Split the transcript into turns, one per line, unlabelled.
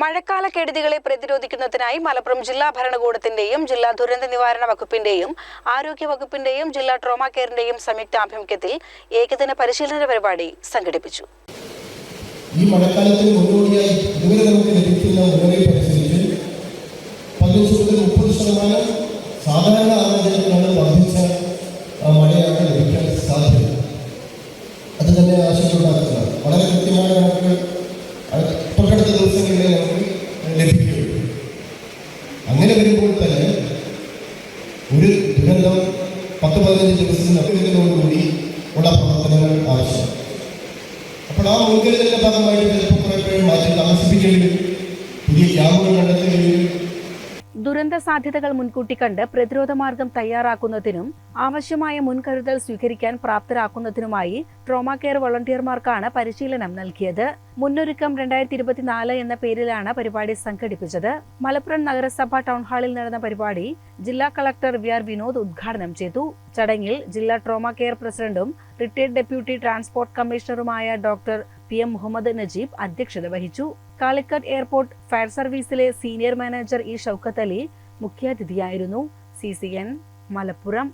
മഴക്കാല കെടുതികളെ പ്രതിരോധിക്കുന്നതിനായി മലപ്പുറം ജില്ലാ ഭരണകൂടത്തിന്റെയും ജില്ലാ ദുരന്ത നിവാരണ വകുപ്പിന്റെയും ആരോഗ്യ വകുപ്പിന്റെയും ജില്ലാ ട്രോമാ കെയറിന്റെയും സംയുക്താഭിമുഖ്യത്തിൽ ഏകദിന പരിശീലന പരിപാടി സംഘടിപ്പിച്ചു.
ഈ മഴക്കാലത്തിന് മുന്നോടിയായി ഇതുവരെ നമുക്ക് ലഭിക്കുന്ന മുന്നറിയിപ്പനുസരിച്ച് 15-30% സാധാരണ ആളുകളിലാണ് വർദ്ധിച്ച മഴയാണ് ലഭിക്കാൻ സാധ്യത. അത് തന്നെ ആശങ്കയുണ്ടാക്കുന്നത് വളരെ കൃത്യമായ നമുക്ക് തൊട്ടടുത്ത ദിവസങ്ങളിലെ നമുക്ക് ലഭിക്കുകയുള്ളൂ. അങ്ങനെ വരുമ്പോൾ തന്നെ ഒരു ദുരന്തം 10-15 ദിവസത്തിനൊക്കെ ഉള്ള പ്രവർത്തനങ്ങൾ ആവശ്യം. അപ്പോൾ ആ മുൻകരുതലിന്റെ ഭാഗമായിട്ട് ചിലപ്പോൾ കുറേ മാറ്റി താമസിപ്പിക്കേണ്ടി വരും, പുതിയ ക്യാമ്പുകൾ കണ്ടെത്തേണ്ടി വരും.
ദുരന്ത സാധ്യതകൾ മുൻകൂട്ടി കണ്ട് പ്രതിരോധ മാർഗം തയ്യാറാക്കുന്നതിനും ആവശ്യമായ മുൻകരുതൽ സ്വീകരിക്കാൻ പ്രാപ്തരാക്കുന്നതിനുമായി ട്രോമാ കെയർ വോളണ്ടിയർമാർക്കാണ് പരിശീലനം നൽകിയത്. മുന്നൊരുക്കം 2024 എന്ന പേരിലാണ് പരിപാടി സംഘടിപ്പിച്ചത്. മലപ്പുറം നഗരസഭ ടൗൺ ഹാളിൽ നടന്ന പരിപാടി ജില്ലാ കളക്ടർ VR വിനോദ് ഉദ്ഘാടനം ചെയ്തു. ചടങ്ങിൽ ജില്ലാ ട്രോമാ കെയർ പ്രസിഡന്റും റിട്ടയർഡ് ഡെപ്യൂട്ടി ട്രാൻസ്പോർട്ട് കമ്മീഷണറുമായ ഡോക്ടർ PM മുഹമ്മദ് നജീബ് അധ്യക്ഷത വഹിച്ചു. കാലിക്കറ്റ് എയർപോർട്ട് ഫയർ സർവീസിലെ സീനിയർ മാനേജർ ഷൗക്കത്ത് അലി മുഖ്യാതിഥിയായിരുന്നു. CCN മലപ്പുറം.